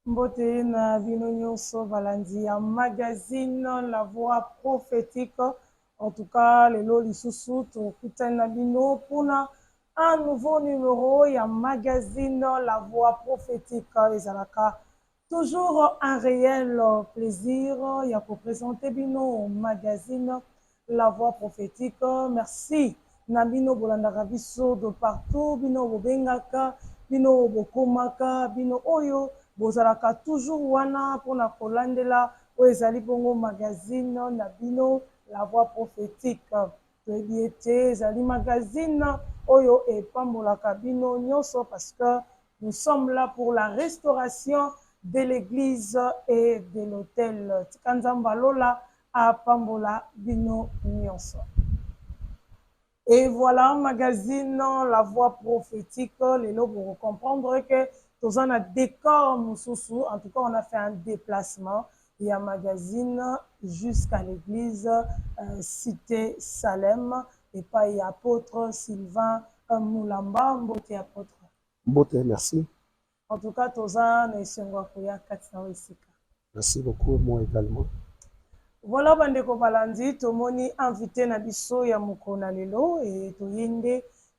Mbote na bino nyonso balandi ya magazine La Voix prophétique. En tout cas, lelo lisusu tokutani na bino pona un nouveau numéro ya magazine La Voix prophétique. Ezalaka toujours un réel plaisir ya ko présenter bino magazine La Voix prophétique. Merci na bino bolandaka biso de partout, bino bobengaka, bino bokomaka, bino oyo bozalaka toujours wana mpona kolandela oyo ezali bongo magazine na bino La Voix prophétique. Toyebi ete ezali magazine oyo epambolaka bino nyonso parce que nous sommes là pour la restauration de l'église et de l'hôtel. Tika nzambe alola apambola bino nyonso. Et voilà, magazine La Voix prophétique. Les lots pour comprendre que tous en a décor Moussoussou. En tout cas, on a fait un déplacement. Il y a un magazine jusqu'à l'église Cité Salem. Et pas il y a apôtre Sylvain Moulamba, Mbote apôtre. Mbote, merci. En tout cas, tous en a Merci beaucoup, moi également. Voilà, bandeko balandi, tomoni invité na biso ya mokona lelo, et toyende,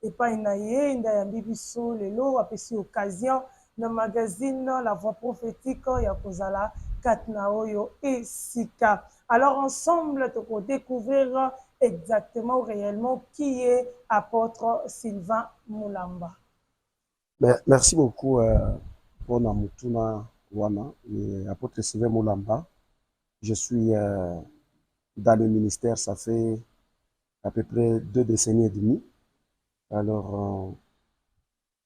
et pas inaye, inda ya biso lelo, apesi occasion, na magazine, La Voix prophétique, ya kozala, Katnaoyo et Sika. Alors, ensemble, toko découvrir exactement, réellement, qui est apôtre Sylvain Moulamba. Merci beaucoup pour Namutuna Wana, apôtre Sylvain Moulamba. Je suis dans le ministère, ça fait à peu près 2 décennies et demie. Alors,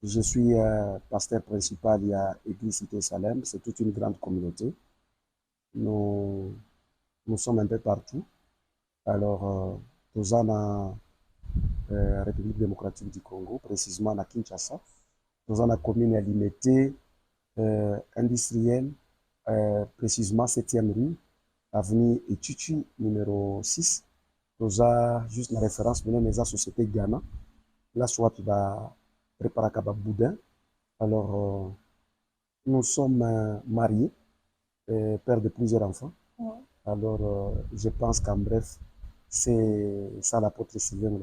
je suis pasteur principal, il y a Église Cité Salem, c'est toute une grande communauté. Nous sommes un peu partout. Alors, nous en République démocratique du Congo, précisément à Kinshasa. Nous en la commune à Limité, industrielle, précisément 7e rue, avenue Echichi, numéro 6. Nous avons juste la référence de la société Ghana. Là, soit tu vas préparer un boudin. Alors, nous sommes mariés, père de plusieurs enfants. Ouais. Alors, je pense qu'en bref, c'est ça l'apôtre Sylvain.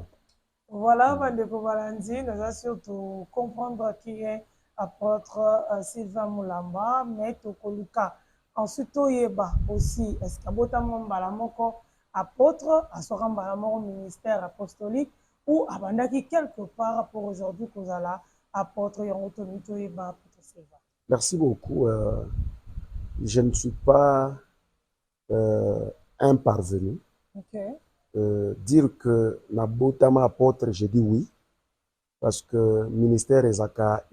Voilà, bandeko balandi, nous allons surtout comprendre qui est apôtre Sylvain Moulamba, mais Tokoluka. Ensuite, Oyeba aussi, est-ce qu'il y a un apôtre, à ce au ministère apostolique, ou abandaki quelque part pour aujourd'hui qu'on a là, apôtre Yangotomi Toyeba, apôtre Sylvain. Merci beaucoup. Je ne suis pas un parvenu. Okay. Dire que Nabotama apôtre, j'ai dit oui, parce que ministère est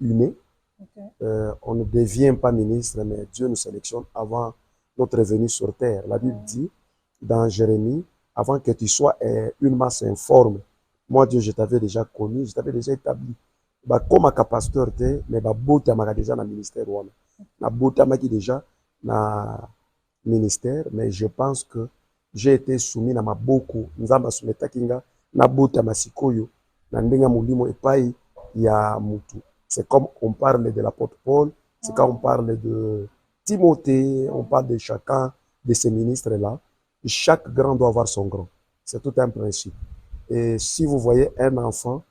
uné. Okay. On ne devient pas ministre, mais Dieu nous sélectionne avant notre venue sur terre. La Bible dit dans Jérémie, avant que tu sois une masse informe, moi Dieu, je t'avais déjà connu, je t'avais déjà établi. Bah, comme pasteur, mais bah, Botama déjà dans le ministère. Nabotama qui déjà dans le ministère, mais je pense que j'ai été soumis à ma beaucoup. Nzamba soumeta kinga nabuta masikoyo na ndenga mulimo epai ya mutu. C'est comme on parle de l'apôtre Paul, c'est quand on parle de Timothée, on parle de chacun de ces ministres-là. Chaque grand doit avoir son grand. C'est tout un principe. Et si vous voyez un enfant,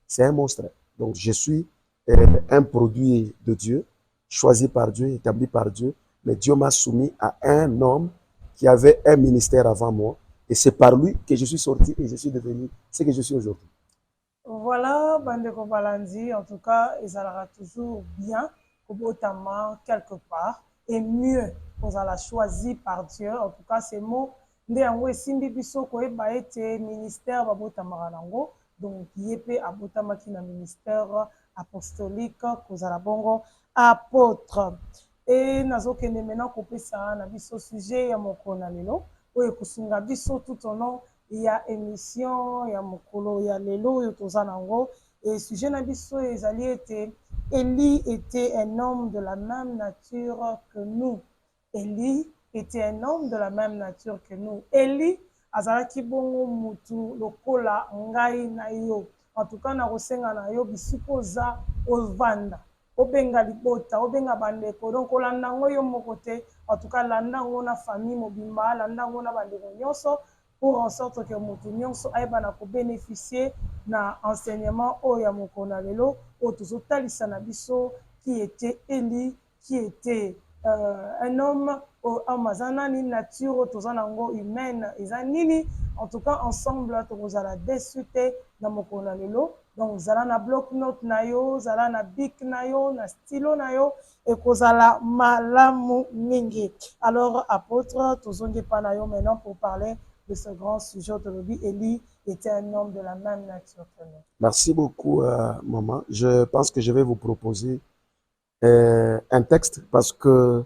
c'est un monstre. Donc je suis un produit de Dieu, choisi par Dieu, établi par Dieu, mais Dieu m'a soumis à un homme qui avait un ministère avant moi, et c'est par lui que je suis sorti et je suis devenu ce que je suis aujourd'hui. Voilà, Bandeko Balandi, en tout cas, ils sera toujours bien, Kobotama, quelque part, et mieux, qu'on a choisi par Dieu. En tout cas, ces mots, Ndéangwe Simbi Biso, Koeba été ministère, Babotama Ranango, donc Yépe Abotama qui na ministère apostolique, Kozala Bongo, apôtre. Et nazo kende maintenant kopé ça na biso sujet ya mokona lelo oyo kusunga biso tout au long ya émission ya mokolo ya lelo yo toza nango et sujet na biso ezali ete Élie était un homme de la même nature que nous. Élie était un homme de la même nature que nous. Élie azalaki bongo mutu lokola ngai na yo. En tout cas na kosenga na yo bisiko za ovanda obenga libota, obenga bandeko. Donc olanda ngo yo moko te, en tout cas landa ngo na famille mobimba, landa ngo na bandeko nyonso, pour en sorte que moto nyonso ayebana ko bénéficier na enseignement oyo ya mokona lelo oyo tozotalisa na biso qui était Élie, qui était un homme aza nani nature toza nango humaine eza nini. En tout cas ensemble tokozala desu te na mokona lelo. Donc zala na bloc note na yo, zala na bic na yo, na stylo na yo, ekozala malamu mingi. Alors apôtre tozongi pa na yo maintenant pour parler de ce grand sujet aujourd'hui. Élie était un homme de la même nature que nous. Merci beaucoup, maman. Je pense que je vais vous proposer un texte parce que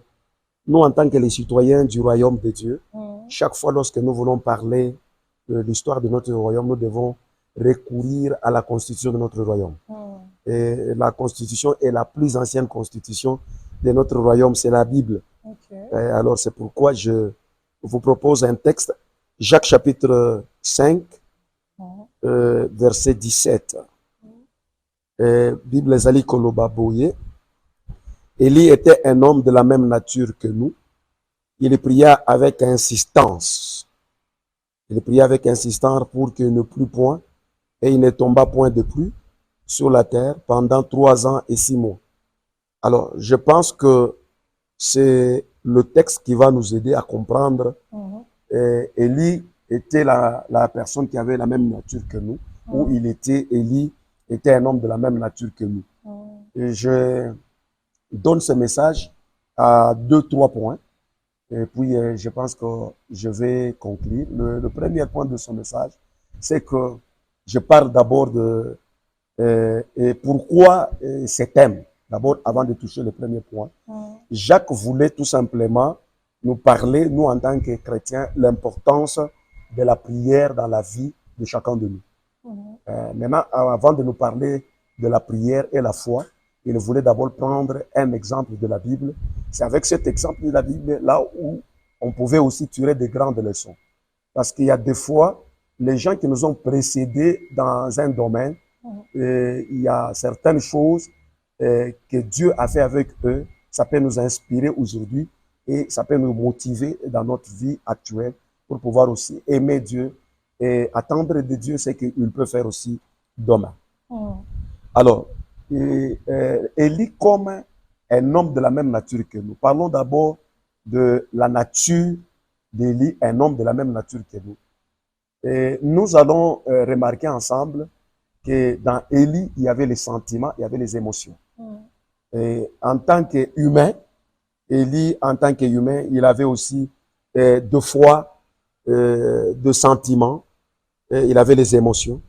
nous, en tant que les citoyens du royaume de Dieu, chaque fois lorsque nous voulons parler de l'histoire de notre royaume, nous devons recourir à la constitution de notre royaume. Et la constitution est la plus ancienne constitution de notre royaume, c'est la Bible. Alors c'est pourquoi je vous propose un texte, Jacques chapitre 5, verset 17. Bible ezali koloba boye. Élie était un homme de la même nature que nous. Il pria avec insistance. Il pria avec insistance pour qu'il ne plût point et il ne tomba point de pluie sur la terre pendant 3 ans et 6 mois. Alors, je pense que c'est le texte qui va nous aider à comprendre. Élie était la personne qui avait la même nature que nous, où Élie était un homme de la même nature que nous. Et je donne ce message à 2-3 points. Et puis, je pense que je vais conclure. Le premier point de ce message, c'est que je parle d'abord de et pourquoi ce thème. D'abord, avant de toucher le premier point, Jacques voulait tout simplement nous parler, nous en tant que chrétiens, l'importance de la prière dans la vie de chacun de nous. Maintenant, avant de nous parler de la prière et la foi, il voulait d'abord prendre un exemple de la Bible. C'est avec cet exemple de la Bible là où on pouvait aussi tirer de grandes leçons. Parce qu'il y a des fois, les gens qui nous ont précédés dans un domaine, il y a certaines choses que Dieu a fait avec eux, ça peut nous inspirer aujourd'hui et ça peut nous motiver dans notre vie actuelle pour pouvoir aussi aimer Dieu et attendre de Dieu ce qu'il peut faire aussi demain. Alors, Élie comme un homme de la même nature que nous. Parlons d'abord de la nature d'Élie, un homme de la même nature que nous. Et nous allons remarquer ensemble que dans Élie, il y avait les sentiments, il y avait les émotions. Et en tant qu'humain, Élie, en tant qu'humain, il avait aussi de foi, de sentiments, et il avait les émotions.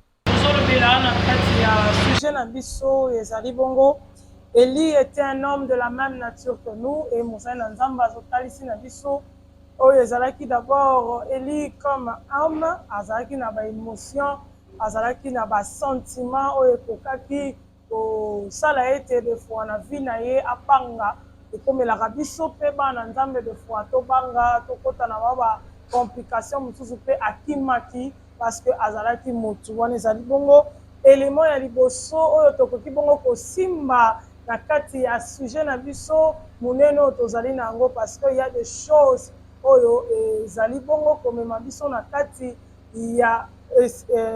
Élie était un homme de la même nature que nous et Moussa Nzamba Zotalisi Nabiso. Ezalaki d'abord Élie comme homme, azalaki na ba émotion, azalaki na ba sentiment oyo ekokaki kosala ete de fois na vie na ye apanga ekomelaka biso mpe bana nzambe de fois tobanga tokota na ba complication mosusu mpe akimaki parce que azalaki motu wana ezali bongo élément ya liboso oyo tokoki bongo kosimba na kati ya sujet na biso monene oyo tozali na yango parce que il y a des choses oyo ezali bongo komema biso na kati ya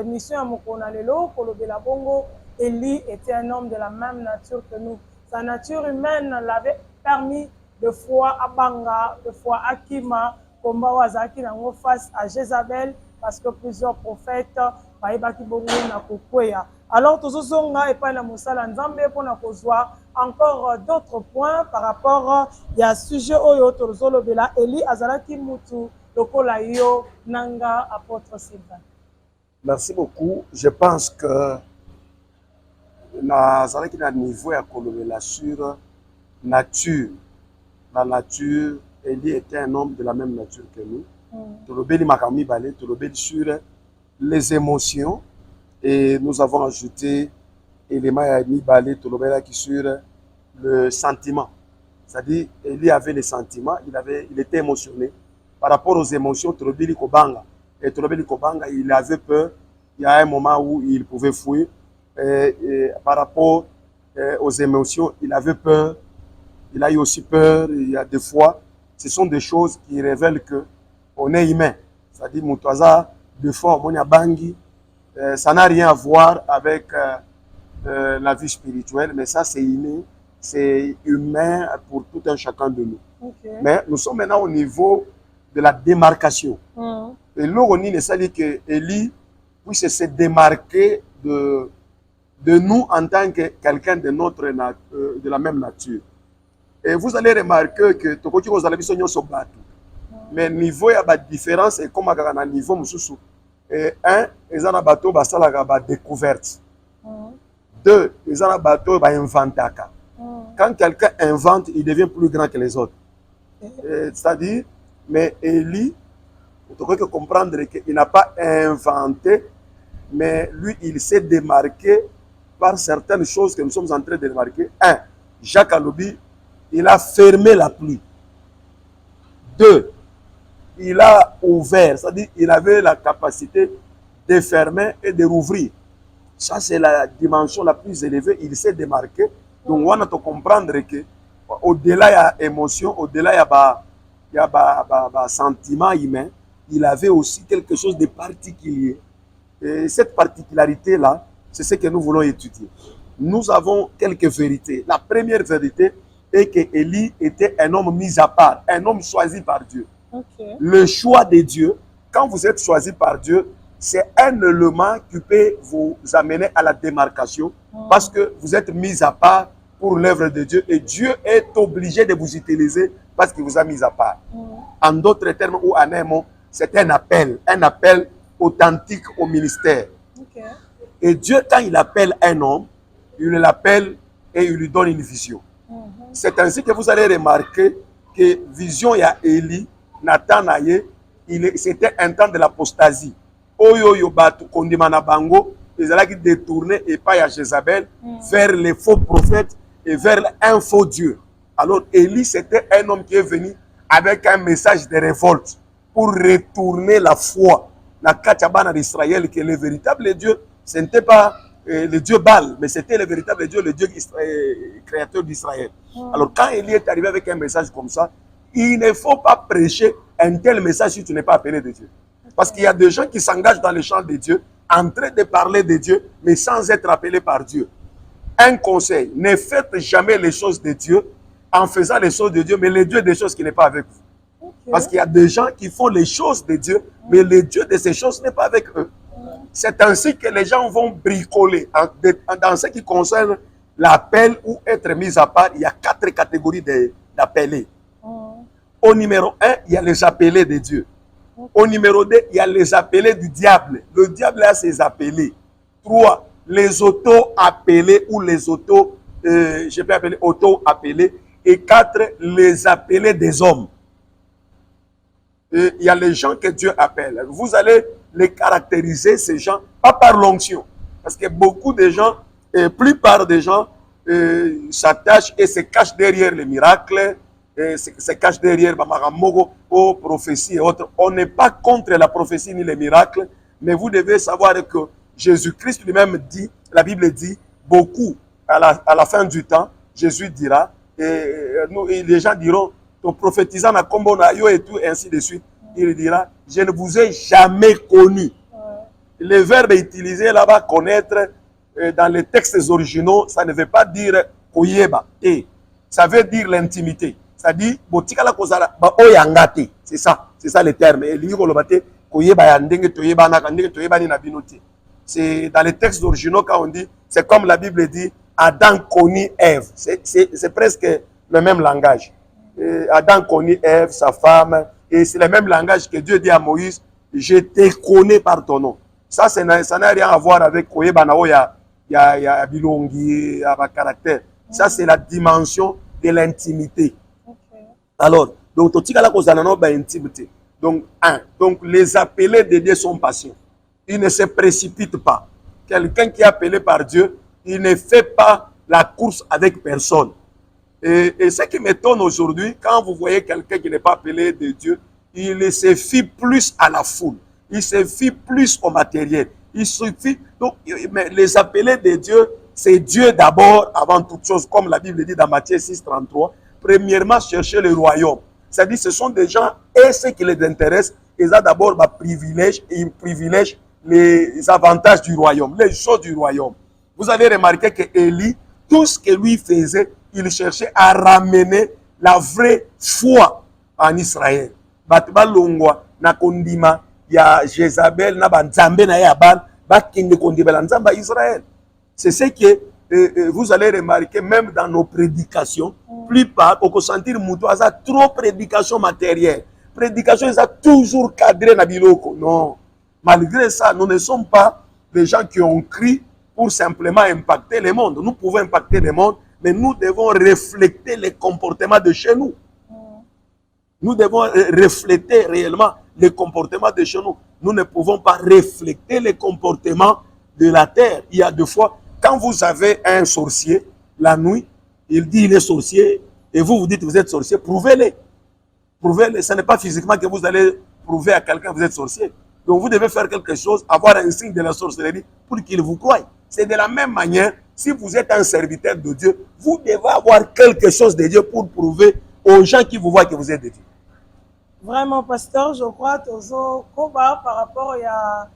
mission ya mokona lelo kolobela bongo. Élie était un homme de la même nature que nous. Sa nature humaine l'avait permis de fois à Banga, de fois à Kima, combat wazaki nango face à Jézabel parce que plusieurs prophètes baibaki bongo na kokweya. Alors tozozonga epai na mosala nzambe pona kozwa encore d'autres points par rapport ya sujet oyo tozolobela. Élie azalaki mutu lokola yo nanga apôtre Sylvain. Merci beaucoup. Je pense que nazalaki na niveau ya kolobela sur nature. La nature, Élie était un homme de la même nature que nous. Tolobeli makami balé, tolobeli sur les émotions et nous avons ajouté élément ya balé tolobela qui sur le sentiment. C'est-à-dire Élie avait les sentiments, il était émotionné par rapport aux émotions. Tolobeli kobanga et tolobeli kobanga, il avait peur. Il y a un moment où il pouvait fuir. Par rapport aux émotions, il avait peur, il a eu aussi peur, il y a des fois, ce sont des choses qui révèlent qu'on est humain. C'est-à-dire, Moutouaza, des fois, on a bangi, ça n'a rien à voir avec la vie spirituelle, mais ça, c'est inné, c'est humain pour tout un chacun de nous. Okay. Mais nous sommes maintenant au niveau de la démarcation. Et là, on est dit que Élie puisse se démarquer de nous en tant que quelqu'un de de la même nature. Et vous allez remarquer que Tokoki vous allez sonner sur bateau. Mais niveau il y a une différence et comme à niveau mususu. Un, ils ont un bateau ça la découverte. Deux, ils ont un bateau ba inventaka. Quand quelqu'un invente, il devient plus grand que les autres. C'est-à-dire, mais Élie, vous devez comprendre qu'il n'a pas inventé, mais lui, il s'est démarqué par certaines choses que nous sommes en train de remarquer. Un, Jacques Alobi, il a fermé la pluie. Deux, il a ouvert, c'est-à-dire qu'il avait la capacité de fermer et de rouvrir. Ça, c'est la dimension la plus élevée. Il s'est démarqué. Donc, on a de comprendre que au-delà, il y a émotion, au-delà, il y a sentiment humain. Il avait aussi quelque chose de particulier. Et cette particularité-là, c'est ce que nous voulons étudier. Nous avons quelques vérités. La première vérité est que Élie était un homme mis à part, un homme choisi par Dieu. Okay. Le choix de Dieu, quand vous êtes choisi par Dieu, c'est un élément qui peut vous amener à la démarcation parce que vous êtes mis à part pour l'œuvre de Dieu et Dieu est obligé de vous utiliser parce qu'il vous a mis à part. En d'autres termes ou en un mot, c'est un appel authentique au ministère. Okay. Et Dieu, quand il appelle un homme, il l'appelle et il lui donne une vision. C'est ainsi que vous allez remarquer que vision il y a Élie, Nathan Naye, c'était un temps de l'apostasie. Oyo batu kondimana bango, ils allaient détourner et pas à Jézabel vers les faux prophètes et vers un faux Dieu. Alors Élie, c'était un homme qui est venu avec un message de révolte pour retourner la foi. La Kachabana d'Israël, que le véritable Dieu, ce n'était pas le Dieu Baal, mais c'était le véritable Dieu, le Dieu créateur d'Israël. Alors quand Élie est arrivé avec un message comme ça, il ne faut pas prêcher un tel message si tu n'es pas appelé de Dieu. Parce qu'il y a des gens qui s'engagent dans le champ de Dieu, en train de parler de Dieu, mais sans être appelés par Dieu. Un conseil, ne faites jamais les choses de Dieu en faisant les choses de Dieu, mais le Dieu des choses qui n'est pas avec vous. Okay. Parce qu'il y a des gens qui font les choses de Dieu, mais le Dieu de ces choses n'est pas avec eux. C'est ainsi que les gens vont bricoler. Dans ce qui concerne l'appel ou être mis à part, il y a 4 catégories d'appelés. Au numéro 1, il y a les appelés de Dieu. Au numéro 2, il y a les appelés du diable. Le diable a ses appelés. 3, les auto-appelés ou les je peux appeler auto-appelés. Et 4, les appelés des hommes. Et il y a les gens que Dieu appelle. Vous allez les caractériser, ces gens, pas par l'onction. Parce que beaucoup de gens, la plupart des gens s'attachent et se cachent derrière les miracles, se cachent derrière aux prophéties et autres. On n'est pas contre la prophétie ni les miracles, mais vous devez savoir que Jésus-Christ lui-même dit, la Bible dit, beaucoup, à la fin du temps, Jésus dira, et les gens diront, ton prophétisant na kombo na yo et tout, et ainsi de suite. Il dira, je ne vous ai jamais connu. Le verbe utilisé là-bas, connaître, dans les textes originaux, ça ne veut pas dire koyeba. Ça veut dire l'intimité. Ça dit, c'est ça le terme. C'est dans les textes originaux quand on dit, c'est comme la Bible dit, Adam connut Ève. C'est presque le même langage. Adam connut Ève, sa femme, et c'est le même langage que Dieu dit à Moïse, je te connais par ton nom. Ça n'a rien à voir avec Koyebanao, il y a Bilongi, il y a caractère. Ça, c'est la dimension de l'intimité. Okay. Alors, donc, intimité. Donc, donc, les appelés de Dieu sont patients. Ils ne se précipitent pas. Quelqu'un qui est appelé par Dieu, il ne fait pas la course avec personne. Et ce qui m'étonne aujourd'hui, quand vous voyez quelqu'un qui n'est pas appelé de Dieu, il se fie plus à la foule. Il se fie plus au matériel. Il suffit. Donc, mais les appelés de Dieu, c'est Dieu d'abord avant toute chose, comme la Bible dit dans Matthieu 6, 33. Premièrement, chercher le royaume. C'est-à-dire, ce sont des gens, et ce qui les intéresse, ils ont d'abord ils privilègent les avantages du royaume, les choses du royaume. Vous avez remarqué que Élie, tout ce que lui faisait, il cherchait à ramener la vraie foi en Israël. Batba longwa na kondima ya Jézabel na banzambe na yaban bakinde kondibela nzamba Israël. C'est ce que vous allez remarquer même dans nos prédications. Plupart, on peut sentir moutou a trop prédication matérielle. Prédication, ils ont toujours cadré na biloko. Non. Malgré ça, nous ne sommes pas des gens qui ont cru pour simplement impacter le monde. Nous pouvons impacter le monde, mais nous devons refléter les comportements de chez nous. Nous devons refléter réellement les comportements de chez nous. Nous ne pouvons pas refléter les comportements de la terre. Il y a deux fois, quand vous avez un sorcier, la nuit, il dit il est sorcier, et vous dites vous êtes sorcier, prouvez-le. Prouvez-le. Ce n'est pas physiquement que vous allez prouver à quelqu'un que vous êtes sorcier. Donc vous devez faire quelque chose, avoir un signe de la sorcellerie pour qu'il vous croie. C'est de la même manière, si vous êtes un serviteur de Dieu, vous devez avoir quelque chose de Dieu pour prouver aux gens qui vous voient que vous êtes de Dieu. Vraiment, pasteur, je crois que par rapport à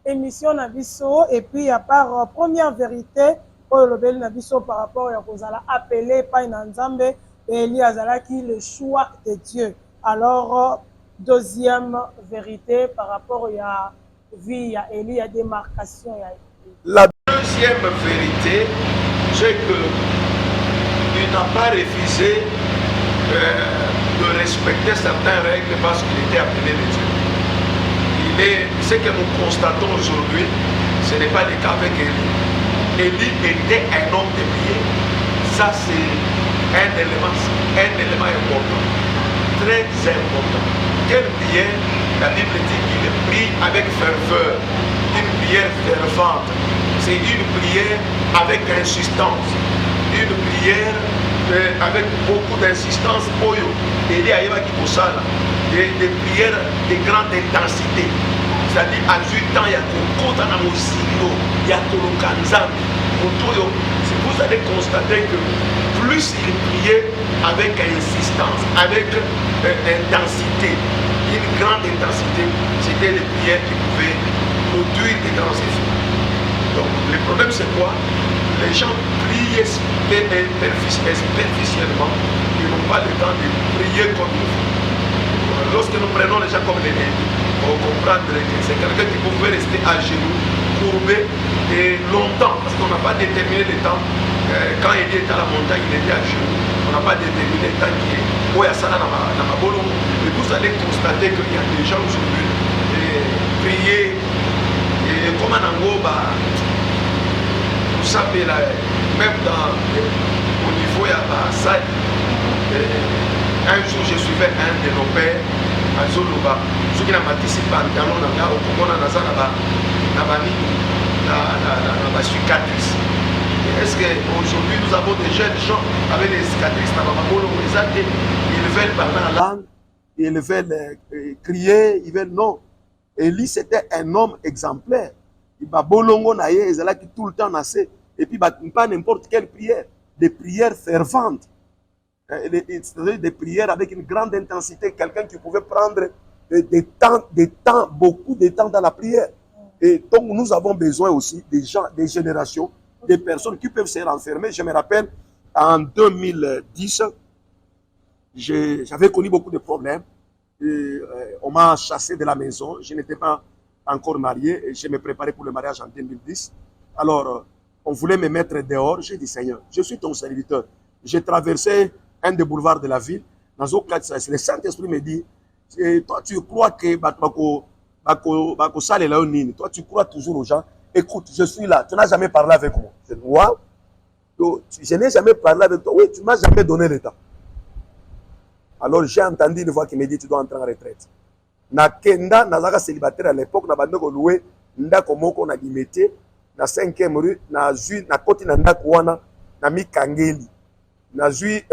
l'émission Nabiso, et puis à part première vérité, pour le bel Nabiso par rapport à vous allez appeler par Nzambe, et Eli Azalaki le choix de Dieu. Alors, deuxième vérité par rapport à vie, à Eli, à démarcation. La deuxième vérité, c'est que il n'a pas refusé de respecter certaines règles parce qu'il était appelé de Dieu. Ce que nous constatons aujourd'hui, ce n'est pas le cas avec Élie. Élie était un homme de prière. Ça, c'est un élément important, très important. Quelle prière? La Bible dit qu'il prie avec ferveur, une prière fervente. C'est une prière avec insistance, une prière avec beaucoup d'insistance. Élie a des prières de grande intensité. C'est-à-dire, à 8 ans, il y a Kokota na Mosilo, il y a Kolokanzam. Si vous allez constater que plus il priait avec insistance, avec intensité, une grande intensité, c'était les prières qui pouvaient produire des grands effets. Donc, le problème, c'est quoi? Les gens prient superficiellement, ils n'ont pas le temps de prier comme il faut. Lorsque nous prenons les gens comme des ennemis, il faut comprendre que c'est quelqu'un qui pouvait rester à genoux, courbé et longtemps, parce qu'on n'a pas déterminé le temps. Quand il était à la montagne, il était à genoux. On n'a pas déterminé le temps qui est. Mais vous allez constater qu'il y a des gens aujourd'hui prier et comme un angoba, vous savez, même au niveau de la salle, un jour je suivais un de nos pères à Zoloba, ceux qui n'ont pas participé à l'antalon, na cicatrice. Est-ce qu'aujourd'hui nous avons des jeunes gens avec des cicatrices, ils veulent parler en langue, ils veulent crier, ils veulent non. Élie c'était un homme exemplaire. Il va bolongo na ye, ils qui tout le temps nassé. Et puis pas n'importe quelle prière, des prières ferventes. Des prières avec une grande intensité, quelqu'un qui pouvait prendre des temps, beaucoup de temps dans la prière. Et donc nous avons besoin aussi des gens, des générations, des personnes qui peuvent se renfermer. Je me rappelle, en 2010, j'avais connu beaucoup de problèmes. On m'a chassé de la maison, je n'étais pas encore marié, et je me préparais pour le mariage en 2010. Alors, on voulait me mettre dehors, j'ai dit Seigneur, je suis ton serviteur. J'ai traversé un des boulevards de la ville, dans le Saint-Esprit me dit, toi tu crois que toi tu crois toujours aux gens, écoute, je suis là, tu n'as jamais parlé avec moi. Je dis, waouh, je n'ai jamais parlé avec toi, oui, tu ne m'as jamais donné le temps. Alors j'ai entendu une voix qui me dit, tu dois entrer en retraite. Na kenda, nazaka célibataire à l'époque, na bande ko loué, ndako moko na limité, na 5e rue, na zui, na koti na ndako wana, na mikangeli, na zui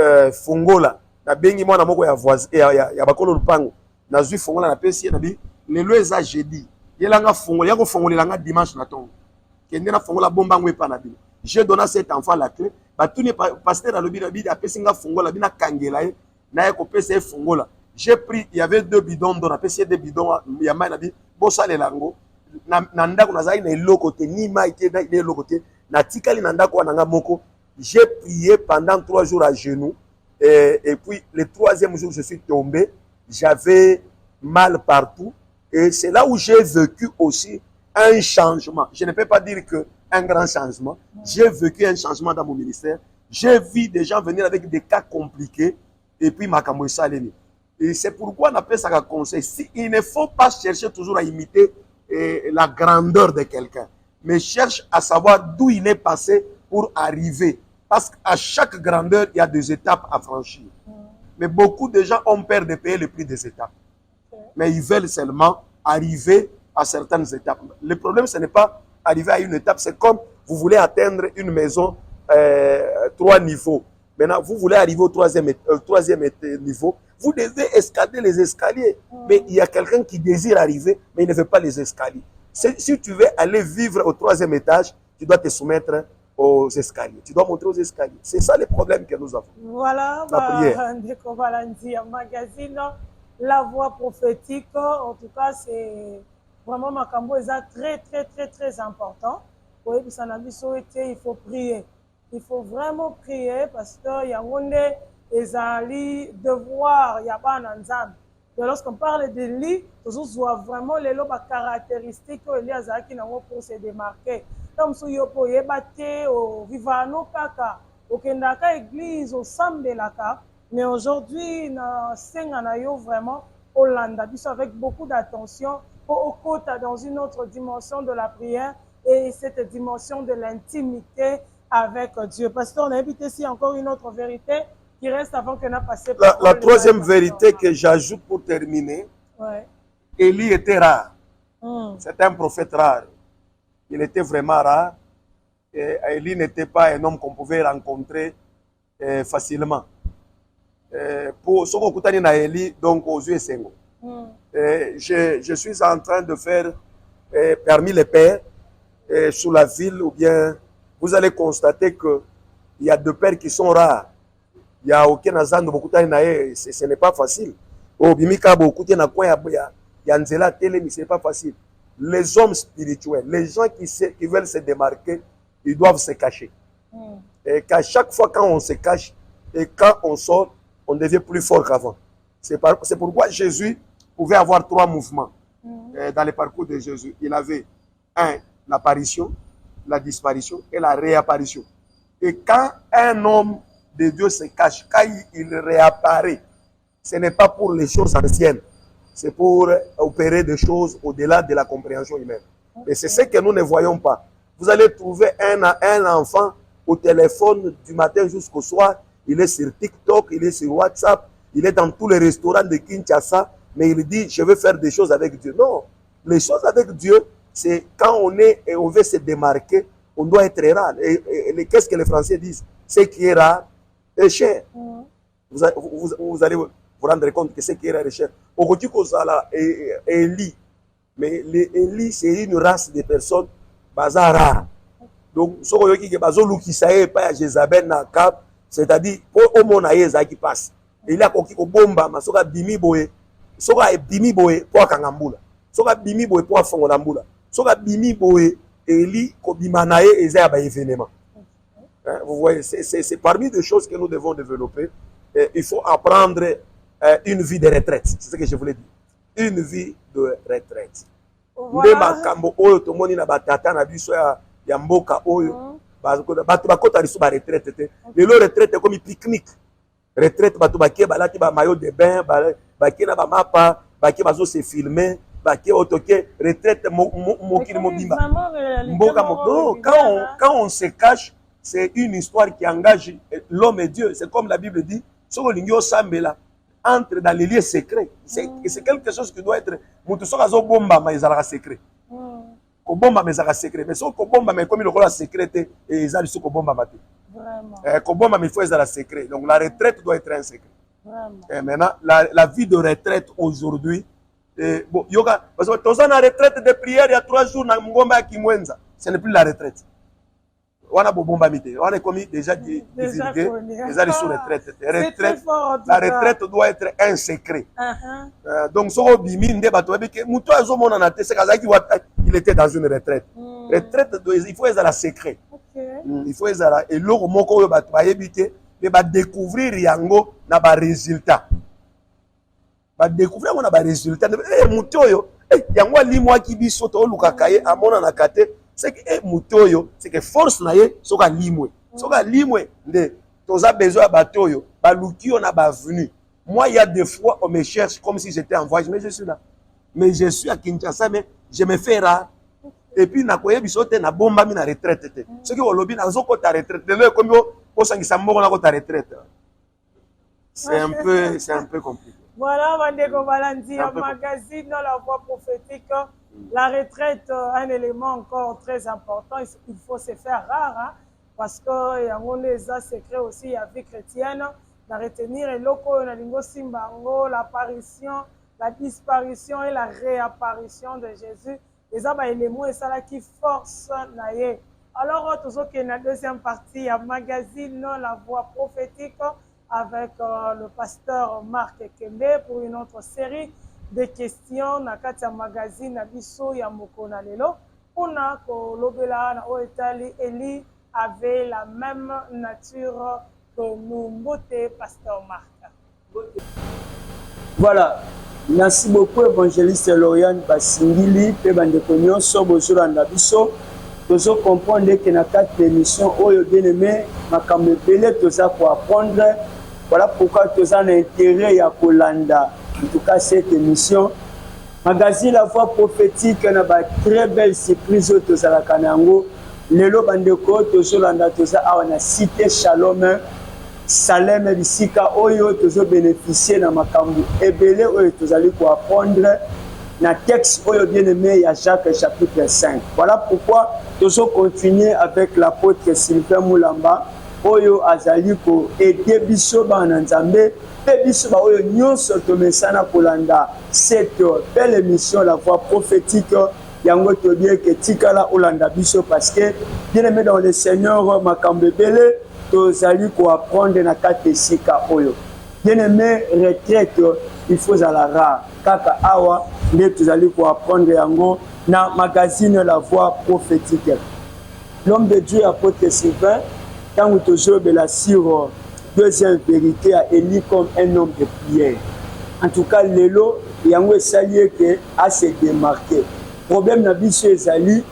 fungola, na bengi mwana moko ya voisin, ya bakolo lupango, na zui fungola na pesi, na bi, lelo eza jeudi, yelanga fungola, yako fungola langa dimanche na tongo, kende na fungola bomba ngwe pa na bi. j'ai donné à cet enfant la clé. Tout n'est pas pasteur à l'objet de Pessinga Fungola, Bina Kangela, Naya Kopese Fungola. J'ai pris, il y avait 2 bidons, dans la PC des bidons, il y a Manabi, Bossa les lango, Nanda Konazai, n'est l'autre côté, ni Maïté, n'est l'autre côté, Natikali Nanda Kwananga Moko. J'ai prié pendant 3 jours à genoux, et puis le 3e jour, je suis tombé, j'avais mal partout, et c'est là où j'ai vécu aussi un changement. Je ne peux pas dire qu'un grand changement. J'ai vécu un changement dans mon ministère. J'ai vu des gens venir avec des cas compliqués et puis Makambo Saleni. Et c'est pourquoi on appelle ça un conseil. Il ne faut pas chercher toujours à imiter la grandeur de quelqu'un, mais cherche à savoir d'où il est passé pour arriver. Parce qu'à chaque grandeur, il y a des étapes à franchir. Mais beaucoup de gens ont peur de payer le prix des étapes. Mais ils veulent seulement arriver à certaines étapes. Le problème, ce n'est pas arriver à une étape, c'est comme vous voulez atteindre une maison 3 niveaux. Maintenant, vous voulez arriver au 3e niveau, vous devez escalader les escaliers. Mais il y a quelqu'un qui désire arriver, mais il ne veut pas les escaliers. Si tu veux aller vivre au 3e étage, tu dois te soumettre aux escaliers. Tu dois monter aux escaliers. C'est ça le problème que nous avons. Voilà, la prière. Magazine, la voix prophétique, en tout cas, c'est vraiment Makambo, très important. Oui, il faut prier. Il faut vraiment prier parce qu'il y a des devoirs, il y a pas un ensemble. Lorsqu'on parle de lui, on voit vraiment les caractéristiques qui pour se démarquer. Comme si on y battait au vivano kaka, au kendaka église, au sam de la ka. Mais aujourd'hui, on vraiment Hollande, avec beaucoup d'attention, au côté dans une autre dimension de la prière et cette dimension de l'intimité avec Dieu. Parce qu'on a invité ici encore une autre vérité qui reste avant qu'on a passé par la 3e vérité que j'ajoute pour terminer, ouais. Élie était rare. C'est un prophète rare. Il était vraiment rare. Et Élie n'était pas un homme qu'on pouvait rencontrer facilement. Pour ce qu'on a na Élie, donc aux yeux Sengo. Je suis en train de faire parmi les pères sous la ville, ou bien vous allez constater qu'il y a 2 pères qui sont rares. Il y a aucun azan de beaucoup de temps, ce n'est pas facile. Au Bimika, beaucoup de temps, il y a Nzela Télé, mais ce n'est pas facile. Les hommes spirituels, les gens qui veulent se démarquer, ils doivent se cacher. Et qu'à chaque fois quand on se cache et quand on sort, on devient plus fort qu'avant. C'est pourquoi Jésus pouvait avoir 3 mouvements dans le parcours de Jésus. Il avait l'apparition, la disparition et la réapparition. Et quand un homme de Dieu se cache, quand il réapparaît, ce n'est pas pour les choses anciennes, c'est pour opérer des choses au-delà de la compréhension humaine. Et c'est ce que nous ne voyons pas. Vous allez trouver un enfant au téléphone du matin jusqu'au soir, il est sur TikTok, il est sur WhatsApp, il est dans tous les restaurants de Kinshasa, mais il dit, je veux faire des choses avec Dieu. Non, les choses avec Dieu, c'est quand on est et on veut se démarquer, on doit être rare. Et qu'est-ce que les Français disent? Ce qui est rare est cher. Vous allez vous rendre compte que ce qui est rare est cher. Aujourd'hui, Élie, mais Élie, c'est une race de personnes rares. Donc, ce qui est pas Jézabel na Cap, c'est-à-dire pour au monde qui passe. Il a koki ko bomba masoka bimi boye, soka bimi boye pour kangambula, soka bimi boye pour fongola mbula, soka bimi boye Eli ko bimanaye eza ba événement. Vous voyez, c'est parmi des choses que nous devons développer. Il faut apprendre une vie de retraite. C'est ce que je voulais dire. Une vie de retraite. Voilà. Makambo oyo tomoni na batata na biso ya mboka oyo bato bakota liso ba retraite te. Lelo retraite comme pique-nique. Retraite bato bakie balati ba maillot de bain, bakie na ba mapa, bakie bazo se filmer, bakie otoke retraite mokili mobimba. Mboka moko. Quand on se cache, c'est une histoire qui engage l'homme et Dieu. C'est comme la Bible dit, soko lingio sambela entre dans les lieux secrets. C'est quelque chose qui doit être mutu soka zo bomba ma ezala secret. Ko bomba mais ezala secret. Mais soko bomba mais comme il a secret et ezali soko bomba mate. Vraiment. Ko bomba mais il faut ezala secret. Donc la retraite doit être un secret. Vraiment. Et maintenant la vie de retraite aujourd'hui bon yoga parce que tous en retraite de prière il y a 3 jours na ngomba ya Kimwenza. Ce n'est plus la retraite. on a bomba mité, on est commis déjà divulgué, déjà les sous-retraites. La retraite doit être un secret. Donc, si on bimi, il était dans une retraite. Retraite, il faut être à la secret. Il faut être à la. Et l'autre mot qu'on va éviter, mais va découvrir yango na ba résultat. Va découvrir on a ba résultat. Eh mutoyo, yango limwa ki biso to lukakaye amona na kate. C'est que mutoyo, c'est que force na ye soka limwe. Soka limwe de toza besoin batoyo, ba luki on a ba venu. Moi il y a des fois on me cherche comme si j'étais en voyage, mais je suis là. Mais je suis à Kinshasa, mais je me fais rare. Et puis na koye bisote na bomba mi na retraite te. Ce qui olobi na zoko ta retraite. Le comme yo posangisa mboko na ko ta retraite. C'est un peu compliqué. Voilà, Mandeko Balandi, un magazine dans la voie prophétique. La retraite, un élément encore très important. Il faut se faire rare, hein, parce que y a les secrets aussi, il y a vie chrétienne, de retenir et loko, simbango, l'apparition, la disparition et la réapparition de Jésus. Les éléments et ça qui force naïe. Alors, toujours qu'il y a la deuxième partie, un magazine La Voix prophétique avec le pasteur Marc Kembe pour une autre série de questions dans le magazine Abisso Yamokona Lelo. On a que na Oetali Eli avait la même nature que nous, beauté pasteur Marc. Voilà. Merci beaucoup, évangéliste Lauriane Basingili, et bandeko nyonso bozolanda biso. Tozo comprendre que na quatre émissions oyo bien aimé makambo belé toza pour apprendre. Voilà pourquoi toza na intérêt ya kolanda. En tout cas cette émission magazine La Voix prophétique na ba très belle surprise toza la kanango. Lelo bandeko tozolanda toza awa na cité Shalom. Salem bisika oyo tozo bénéficier na makambu ebele oyo tozali ko apprendre na texte oyo bien aimé ya Jacques chapitre 5. Voilà pourquoi tozo continuer avec l'apôtre Sylvain Moulamba oyo azali ko aider biso bana nzambe pe biso ba oyo nyonso tomesana kolanda cette belle émission La Voix prophétique yango to bien que tikala olanda biso parce que bien aimé dans le Seigneur makambu ebele tozali ko apprendre na katesika oyo. Bien aimé retraite il faut à la rare kaka awa nde tozali ko apprendre yango na magazine La Voix prophétique. L'homme de Dieu apôtre Sylvain tant que toujours la sur deuxième vérité a élu comme un homme de prière. En tout cas lelo yango esali que a se démarquer. Problème na biso ezali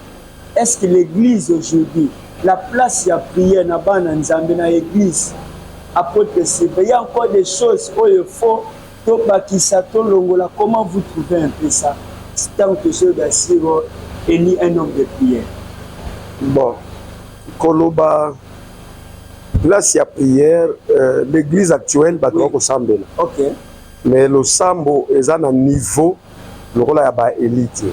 est-ce que l'église aujourd'hui la place de la prière na bana nzambe na église apôtre Sylvain, il y a encore des choses où il faut to bakisa to longola. Comment vous trouvez un peu ça? C'est tant que je d'assure Élie un homme de prière. Bon, Koloba, place de la prière, l'église actuelle va devoir s'embêter. Ok. Mais le sambo est à un niveau, le rôle est élite.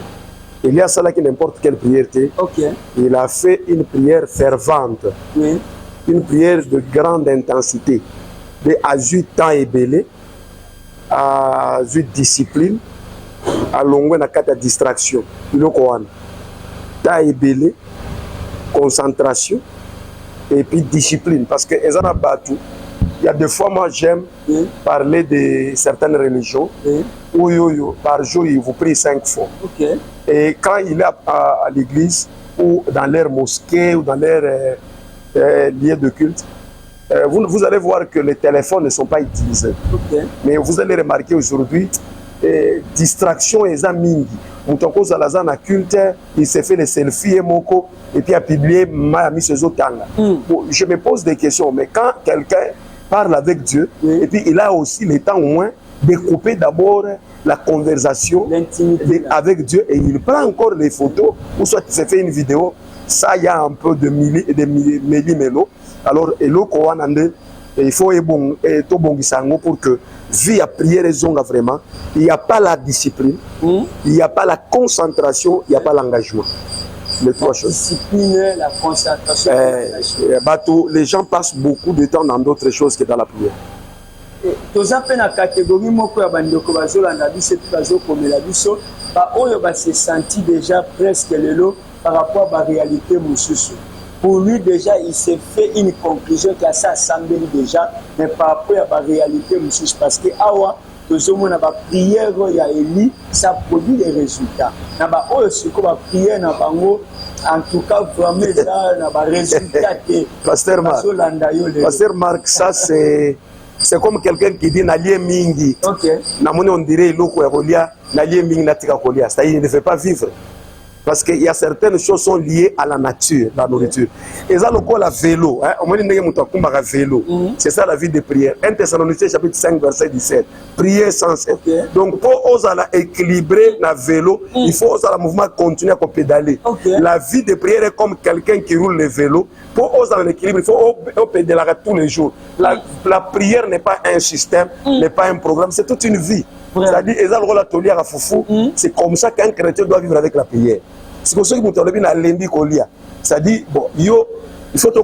Il y a ça là qui n'importe quelle prière. Okay. Il a fait une prière fervente, oui. Une prière de grande intensité, de azur temps et belé, azur discipline, à longue na kata distraction. Il y a temps et belé, concentration et puis discipline. Parce que ils en ont battu. Il y a des fois moi j'aime parler de certaines religions où par jour ils vous prient 5 fois. Okay. Et quand il est à l'église ou dans leur mosquée ou dans leur lieu de culte, vous allez voir que les téléphones ne sont pas utilisés. Okay. Mais vous allez remarquer aujourd'hui, distraction et mingi. Moutoko Zalazan culte, il s'est fait les selfies et puis a publié Miami Sezotanga. Je me pose des questions, mais quand quelqu'un parle avec Dieu, et puis il a aussi le temps au moins de couper d'abord la conversation avec Dieu et il prend encore les photos ou soit il se fait une vidéo, ça il y a un peu de méli-mélo. Alors il faut tout bon pour que vie à prière vraiment, il n'y a pas la discipline, il n'y a pas la concentration, il n'y a pas l'engagement. Les trois choses. La discipline, la concentration. Les gens passent beaucoup de temps dans d'autres choses que dans la prière. Toza pe na catégorie moko ya bandeko bazolanda biso pe bazokomela biso ba oyo ba se senti déjà presque lelo par rapport à la réalité mosusu. pour lui déjà, il s'est fait une conclusion qui a ça assemblé déjà, mais par rapport à la réalité, parce que awa, toujours na ba prière ya Eli, ça produit des résultats. Na ba aussi ko ba prière na bango, en tout cas vraiment ça na ba résultat. Pasteur Marc, ça c'est comme quelqu'un qui dit n'allié mingi. OK. Na moni on dirait loko ya kolia, n'allié mingi na tika kolia. C'est-à-dire il ne fait pas vivre. Parce qu'il y a certaines choses sont liées à la nature, la nourriture. Et ça, le vélo, c'est ça la vie de prière. 1 Thessaloniciens chapitre 5, verset 17. Prier sans cesse. Okay. Donc, pour oser équilibrer le vélo, il faut oser le mouvement continuer à pédaler. Okay. La vie de prière est comme quelqu'un qui roule le vélo. Pour oser l'équilibre, il faut pédaler tous les jours. La prière n'est pas un système, n'est pas un programme, c'est toute une vie. C'est-à-dire, c'est comme ça qu'un chrétien doit vivre avec la prière. C'est comme ça que c'est-à-dire, bon, il faut tout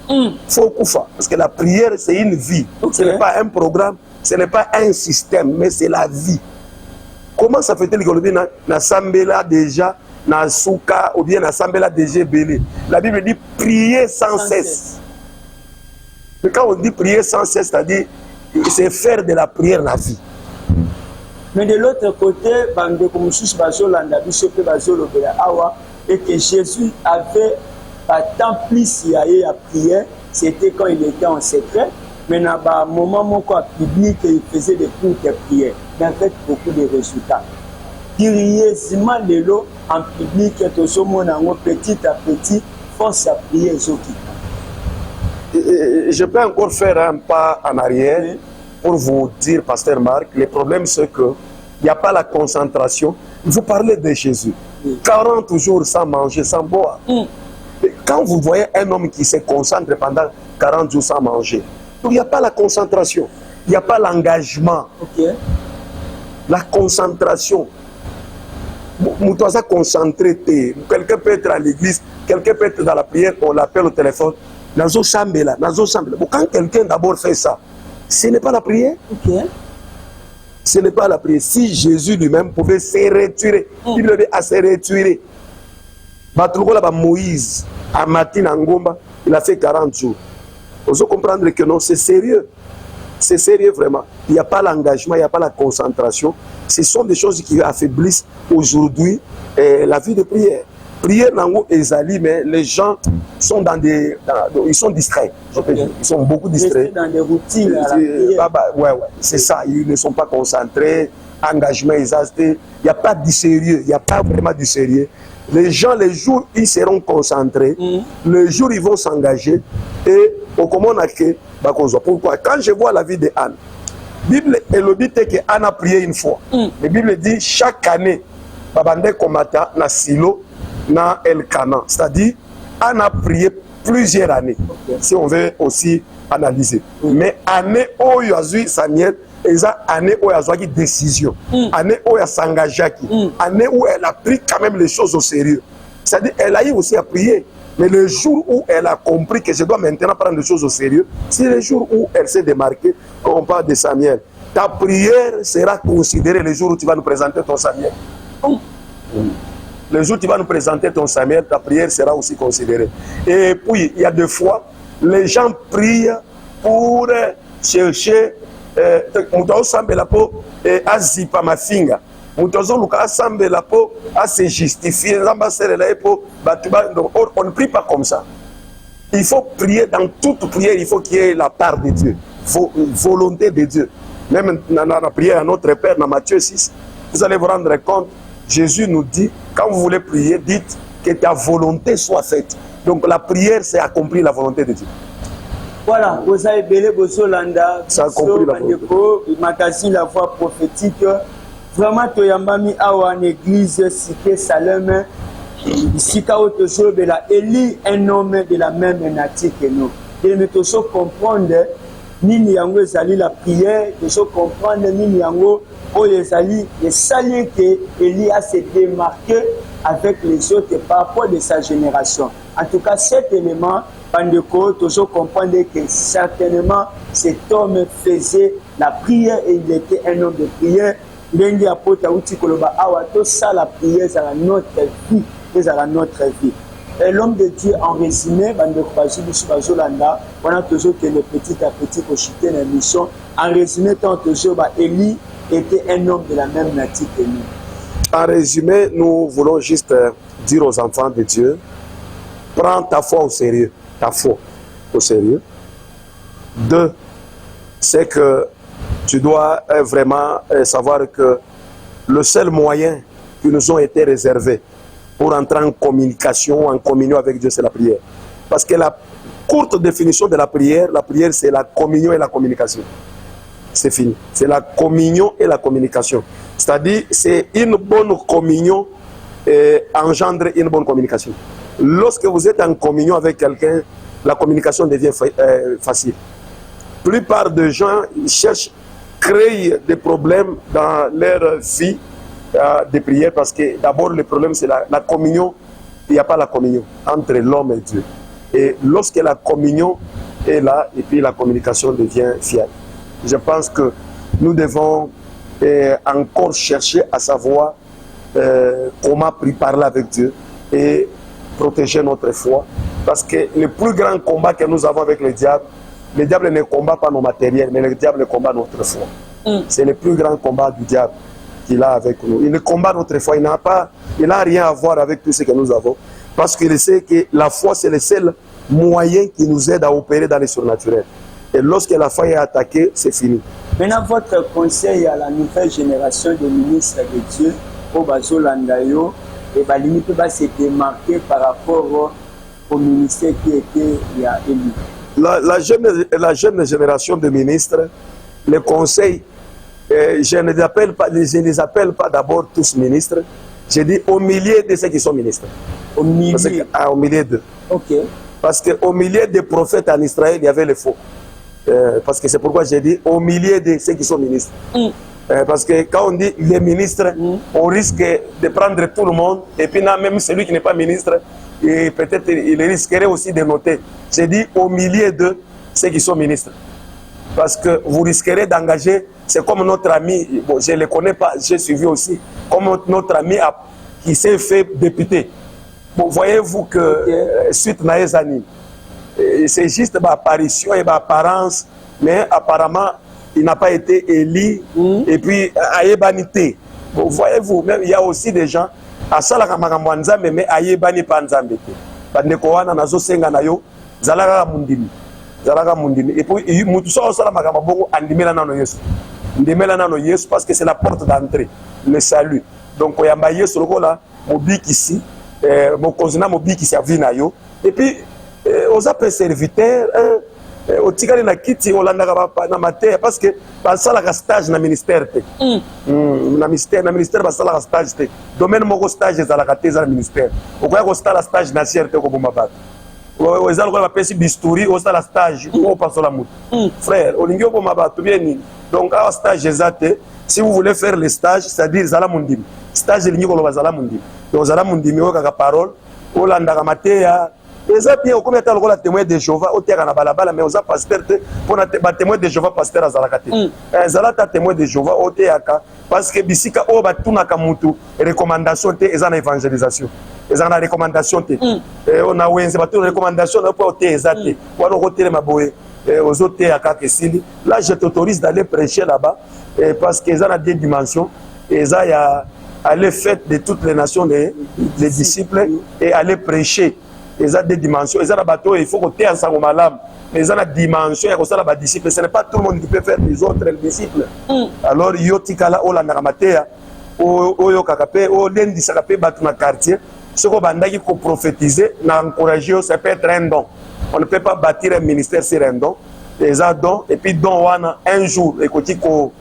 il faut koufa. Parce que la prière, c'est une vie. Okay. Ce n'est pas un programme, ce n'est pas un système, mais c'est la vie. Comment ça fait-il que na sambela déjà, na souka, ou bien na sambela déjà belé? La Bible dit prier sans cesse. Mais quand on dit prier sans cesse, c'est-à-dire, c'est faire de la prière la vie. Mais de l'autre côté, et que Jésus avait pas tant plus à prier, c'était quand il était en secret, mais dans un moment public, il faisait des courtes prières. Il a fait beaucoup de résultats. Curieusement, de l'eau en public, petit à petit, force à prier. Je peux encore faire un pas en arrière pour vous dire, Pasteur Marc, le problème c'est que il n'y a pas la concentration. Vous parlez de Jésus. 40 jours sans manger, sans boire. Quand vous voyez un homme qui se concentre pendant 40 jours sans manger, il n'y a pas la concentration. Il n'y a pas l'engagement. Okay. La concentration. Nous sommes concentrés. Quelqu'un peut être à l'église, quelqu'un peut être dans la prière, on l'appelle au téléphone. Quand quelqu'un d'abord fait ça, ce n'est pas la prière. Okay. Ce n'est pas la prière. Si Jésus lui-même pouvait se retirer, il devait se retirer. Moïse, à Matin Ngomba, il a fait 40 jours. On doit comprendre que non, c'est sérieux. C'est sérieux vraiment. Il n'y a pas l'engagement, il n'y a pas la concentration. Ce sont des choses qui affaiblissent aujourd'hui la vie de prière. Prière nango ezali, mais les gens sont ils sont distraits. Ils sont beaucoup distraits. Dans des routines. Ouais, c'est ça. Ils ne sont pas concentrés. Engagement exhausté. Il n'y a pas du sérieux. Il n'y a pas vraiment du sérieux. Les gens, les jours, ils seront concentrés. Le jour, ils vont s'engager. Et comment on a que pourquoi? Quand je vois la vie de Anne, la Bible est le but que Anne a prié une fois. La Bible dit chaque année, babande komata na silo na Elkana. C'est-à-dire, Anne a prié plusieurs années. Si on veut aussi analyser. Mais année où il y a eu Samuel, et ça année où il y a eu décision. Année où il y a s'engagé. Année où elle a pris quand même les choses au sérieux. C'est-à-dire, elle a eu aussi à prier. Mais le jour où elle a compris que je dois maintenant prendre les choses au sérieux, c'est le jour où elle s'est démarquée, quand on parle de Samuel. Ta prière sera considérée le jour où tu vas nous présenter ton Samuel. Le jour où tu vas nous présenter ton Samuel, ta prière sera aussi considérée. Et puis, il y a des fois, les gens prient pour chercher à se justifier. On ne prie pas comme ça. Il faut prier dans toute prière, il faut qu'il y ait la part de Dieu, volonté de Dieu. Même dans la prière à notre Père, dans Matthieu 6, vous allez vous rendre compte, Jésus nous dit, quand vous voulez prier, dites que ta volonté soit faite. Donc la prière, c'est accomplir la volonté de Dieu. Voilà, vous avez belé Bosolanda, ça a compris la volonté. Magazine La Voix Prophétique. Vraiment, Toyambami Awa en église, Cité Salem, Sika Otoso de la Élie, un homme de la même nature que nous. Et nous devons comprendre, Nini Yango Zali la prière, nous devons comprendre Nini Yango, Oyezali, les saliers que Élie a se démarqué avec les autres par rapport de sa génération. En tout cas, cet élément, Pandeko, toujours comprendre que certainement cet homme faisait la prière et il était un homme de prière. L'Indien apôtre Outi Koloba Awato, ça la prière, c'est notre vie, c'est notre vie. l'homme de Dieu en résumé, Bazolanda, on a toujours que le petit à petit pour chuter la mission. En résumé, tant toujours, Élie était un homme de la même nature que nous. En résumé, nous voulons juste dire aux enfants de Dieu, prends ta foi au sérieux, ta foi au sérieux. 2, c'est que tu dois vraiment savoir que le seul moyen qui nous ont été réservés pour entrer en communication, en communion avec Dieu, c'est la prière. Parce que la courte définition de la prière c'est la communion et la communication. C'est fini. C'est la communion et la communication. C'est-à-dire, c'est une bonne communion engendre une bonne communication. Lorsque vous êtes en communion avec quelqu'un, la communication devient facile. La plupart des gens cherchent, créent des problèmes dans leur vie de prière parce que d'abord le problème c'est la communion. Il n'y a pas la communion entre l'homme et Dieu. Et lorsque la communion est là, et puis la communication devient fiable. Je pense que nous devons encore chercher à savoir comment parler avec Dieu et protéger notre foi. Parce que le plus grand combat que nous avons avec le diable ne combat pas nos matériels, mais le diable combat notre foi. C'est le plus grand combat du diable qu'il a avec nous. Il combat notre foi, il n'a rien à voir avec tout ce que nous avons. Parce qu'il sait que la foi, c'est le seul moyen qui nous aide à opérer dans les surnaturels. Et lorsque la foi est attaquée, c'est fini. Maintenant, votre conseil à la nouvelle génération de ministres de Dieu, au Bazolandayo, et Balini peut se démarquer par rapport au ministère qui était élu. La jeune génération de ministres, les conseils, je ne les appelle pas d'abord tous ministres, je dis au milieu de ceux qui sont ministres. Au milieu? Au milieu d'eux. Ok. Parce qu'au milieu des prophètes en Israël, il y avait les faux. Parce que c'est pourquoi j'ai dit au milieu de ceux qui sont ministres. Parce que quand on dit les ministres, on risque de prendre tout le monde, et puis là, même celui qui n'est pas ministre, et peut-être il risquerait aussi de noter. J'ai dit au milieu de ceux qui sont ministres. Parce que vous risquerez d'engager, c'est comme notre ami, bon, je ne le connais pas, j'ai suivi aussi, comme notre ami qui s'est fait député. Bon, voyez-vous que suite Naezani, c'est juste ma apparition et ma apparence, mais apparemment, il n'a pas été élu, et puis Ayebanité. Bon, voyez-vous, même il y a aussi des gens, à Salakamakambo Nzambe, mais Ayebani Panzambe. Bandekowana Nazo Senga Nayo, Zalaga Mundimi. Et puis, Moutusa Osalamakamabogo, Andimela Nano Yesu. Andimela Nano Yesu, parce que c'est la porte d'entrée, le salut. Donc, il y a Yesu, Mobik ici, mon cousin Mobik ici à Vinayo. Et puis, aux appels serviteurs, au Tigari na Kiti, au Landaka na Maté, parce que ça la stage na ministère. Na ministère, ça la stage. Domaine mon stage est à la Katé, dans le ministère. Au quoi la stage na Sierté, au Boumabata. Au Ezal, on appelle Bistouri, au stage, au passe la moute. Frère, au Lingio Boumabata, bien. Donc, à stage exact, si vous voulez faire le stage, c'est-à-dire Zala Mundim. Stage de Lingio Zala Mundim. Donc, Zala Mundim, au Kaka parole, au Landaka Maté, exactement, comme étant le témoin de Jéhovah, au terrain balabala, mais aux pasteur pour être témoin de Jéhovah, pasteur à Zalakate. Zalata témoin de Jéhovah, au théâtre, parce que Bissika, au Batunaka Moutou, recommandation, et en évangélisation. Et en recommandation, on a une recommandation, au théâtre, ou alors au théâtre, aux autres théâtres, là, je t'autorise d'aller prêcher là-bas, parce qu'ils ont des dimensions, et ça, il y a aller faire de toutes les nations les disciples et aller prêcher. Ils ont des dimensions. Ils ont des bateaux, il faut que tu aies un malam. Mais ils ont des dimensions, il y a des disciples. Ce n'est pas tout le monde qui peut faire les autres disciples. Alors, il y a des gens qui ont quartier. Ce qu'on a prophétiser, encourager, ça peut être un don. On ne peut pas bâtir un ministère sur un don. Les don, et puis don, un jour, et qu'on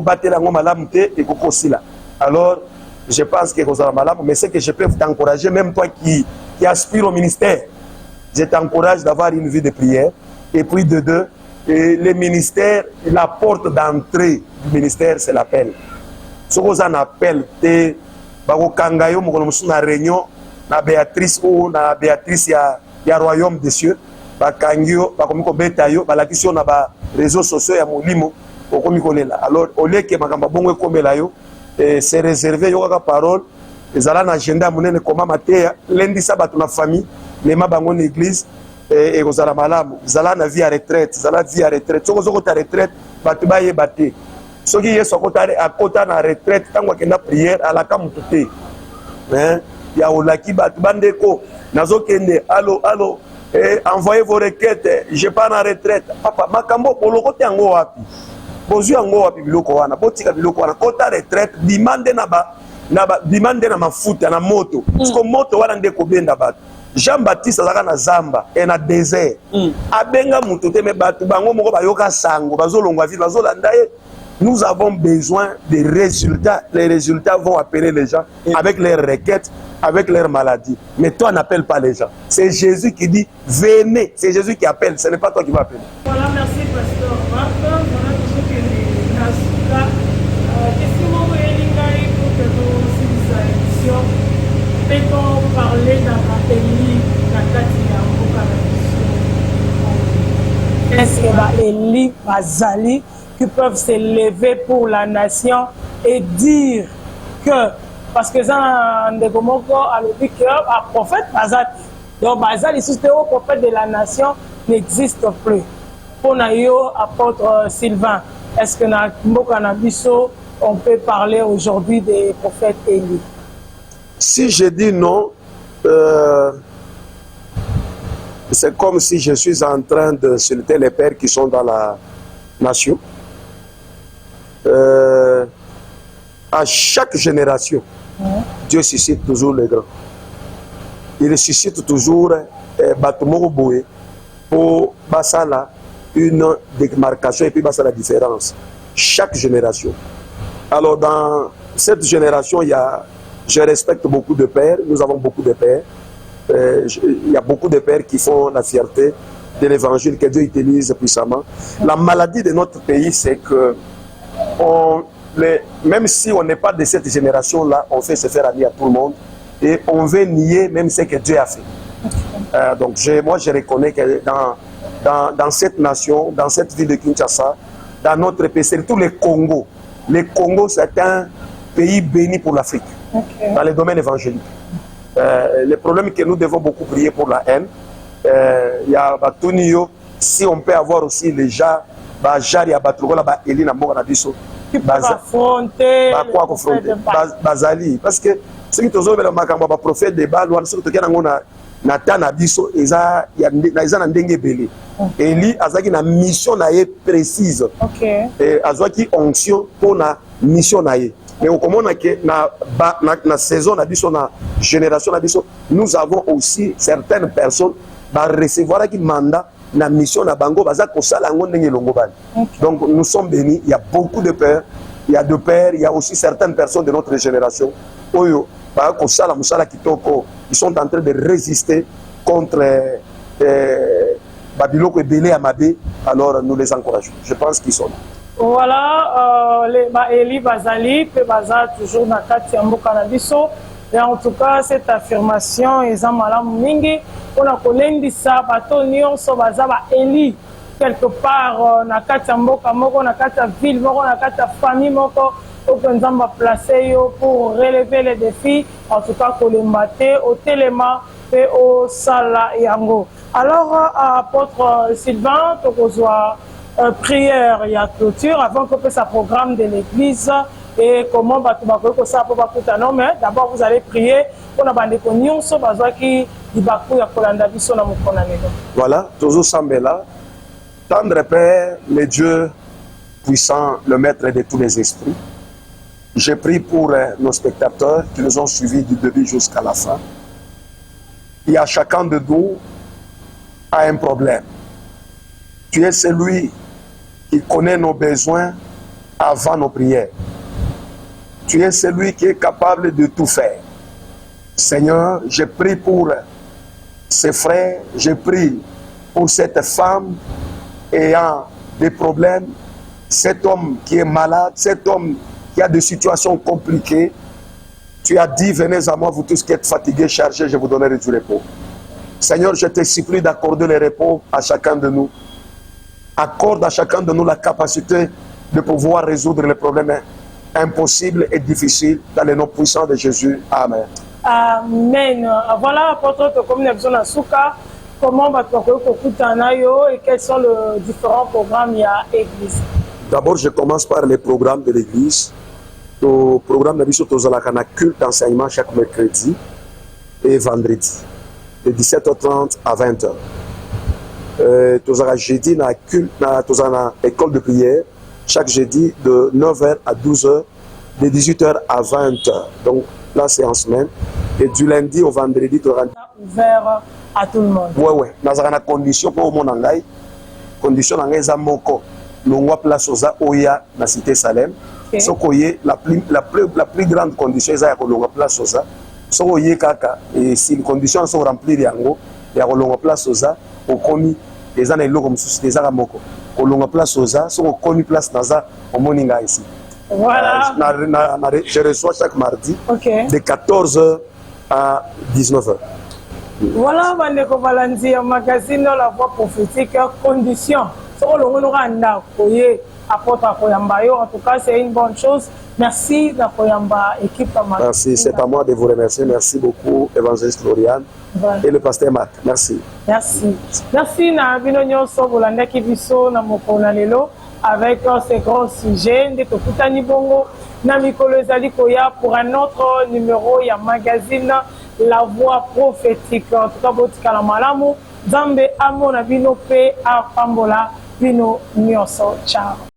bâtir un malam, et qu'on aussi là. Alors, je pense que vous avez malade, mais c'est que je peux t'encourager, même toi qui aspire au ministère, je t'encourage d'avoir une vie de prière. Et puis de deux, le ministère, la porte d'entrée du ministère, c'est l'appel. Ce qu'on appelle, c'est la réunion, la Béatrice ou la Béatrice, il y a royaume des cieux, la question des réseaux sociaux, il y a mon limo, alors au lieu que ma c'est réservé, il y a une parole, ezala na agenda monene koma mateya lendisa bato na famille mema bango na église ekozala malamu zala na vie ya retraite zala vie ya retraite soki ozokota retraite bato bayeba te soki yesu akota na retraite ntango akenda priere alaka motu te ya olaki bato bandeko nazokende alo envoyez vos requêtes je pars na retraite papa makambo bolokoti yango wapi bozwi yango wapi biloko wana botika biloko wana kota retraite bimande na mafuta na moto siko moto wana nde kobenda bato Jean-Baptiste azaka na zamba na désert abenga mutu te me bato bango moko bayoka sango bazolongwa ville bazolanda ye. Nous avons besoin de résultats. Les résultats vont appeler les gens avec leurs requêtes, avec leurs maladies. Mais toi, n'appelle pas les gens. C'est Jésus qui dit, venez. C'est Jésus qui appelle. Ce n'est pas toi qui vas appeler. Voilà, merci, pasteur Marc. Voilà tout ce que les Nasuka. Qu'est-ce que vous voulez dire pour que vous suiviez cette émission? Peut-on parler d'un pays, la Katia, est-ce que Eli Bazali qui peuvent se lever pour la nation et dire que, parce que ça, Ndegomoko a dit que un prophète Bazali, donc Bazali, si c'était au prophète de la nation, n'existe plus. Pour Nayo, apôtre Sylvain, est-ce que dans Mboka Nabiso, on peut parler aujourd'hui des prophètes Élie? Si je dis non, c'est comme si je suis en train de citer les pères qui sont dans la nation. À chaque génération, Dieu suscite toujours les grands. Il suscite toujours Batumoro Boué pour Bassala une démarcation et puis Bassala la différence. Chaque génération. Alors dans cette génération, je respecte beaucoup de pères, nous avons beaucoup de pères. Il y a beaucoup de pères qui font la fierté de l'évangile que Dieu utilise puissamment. La maladie de notre pays, c'est que même si on n'est pas de cette génération-là, on fait se faire ami à tout le monde et on veut nier même ce que Dieu a fait. Donc moi, je reconnais que dans cette nation, dans cette ville de Kinshasa, dans notre pays, surtout le Congo, c'est un pays béni pour l'Afrique, dans le domaine évangélique. Le problème que nous devons beaucoup prier pour la haine, il y a Batunio, si on peut avoir aussi les gens, Bajari, Batrugola, Elina Moranabiso, qui peuvent affronter Bazali. Parce que ce qui est le prophète de Balouan, ce qui est Nathan Abiso, ils ont ndenge belé. Eli azaki na mission naie précise. Et azaki onction pour na mission naie. Mais au comment na saison Abiso na génération Abiso, nous avons aussi certaines personnes va recevoir qui mandat na mission na bango baza kosala ngo ndenge longo bani. Donc nous sommes bénis, il y a beaucoup de pères, il y a deux pères, il y a aussi certaines personnes de notre génération oyo ba kosala musala kitoko, ils sont en train de résister contre Babiloko et Belé Amabé, alors nous les encourageons. Je pense qu'ils sont là. Voilà, Eli Bazali, peut bazar toujours na kati ya mboka na biso. Et en tout cas, cette affirmation est en malam mingi. On a kolendisa bato nyonso bazaba Eli quelque part na kati ya mboka moko, na kati ya ville moko, na kati ya famille moko. Pour placer pour relever les défis, en tout cas kolemate au téléma et au sala yango. Alors, apôtre Sylvain, tu as prière et clôture avant que ça programme de l'église et comment ça peut mais d'abord vous allez prier pour la bande qui voilà, toujours Sambela, tendre Père, le Dieu puissant, le maître de tous les esprits. Je prie pour nos spectateurs qui nous ont suivis du début jusqu'à la fin. Il y a chacun de nous a un problème. Tu es celui qui connaît nos besoins avant nos prières. Tu es celui qui est capable de tout faire. Seigneur, je prie pour ces frères, je prie pour cette femme ayant des problèmes, cet homme qui est malade, cet homme qui a des situations compliquées. Tu as dit, venez à moi, vous tous qui êtes fatigués, chargés, je vous donnerai du repos. Seigneur, je te supplie d'accorder le repos à chacun de nous. Accorde à chacun de nous la capacité de pouvoir résoudre les problèmes impossible et difficile dans le nom puissant de Jésus. Amen. Amen. Voilà, apôtre, comme nous avons souka, comment va et quels sont les différents programmes il y a l'église? D'abord, je commence par les programmes de l'église. Le programme de l'église est un culte d'enseignement chaque mercredi et vendredi, de 17h30 à 20h. Nous avons jeudi dans l'école de prière, chaque jeudi de 9h à 12h, de 18h à 20h. Donc là, c'est en semaine. Et du lundi au vendredi, tu ouvert à tout le monde. Oui. Nous avons une condition pour le monde. Condition dans les amoko. Nous avons place aux Oya, dans la cité Salem. Ce qui la plus grande condition, c'est que nous avons place aux A. Ce qui est si les conditions sont remplies, il y a place aux A, au commis. Les années comme des aramoko. Au long place aux A, sont commis place dans ça au moninga ici. Voilà. Je reçois chaque mardi de 14h à 19h. Voilà, Bandeko Valandi, magazine La Voix prophétique, condition. En tout cas, c'est une bonne chose. Merci Nakoyamba, équipe Amaka. Merci, c'est à moi de vous remercier. Merci beaucoup, évangéliste Lauriane et le pasteur Marc. Merci. Merci. Merci Nabino Nyoso Bolanda Kibiso Namokona Lelo avec ces grands sujets de Tokutani Bongo Namikolo Ezali Koya pour un autre numéro ya magazine La Voix prophétique. En tout cas, Botika la Malamu, Zambe Amo Nabino Pe a Pambola Bino Nyoso. Ciao.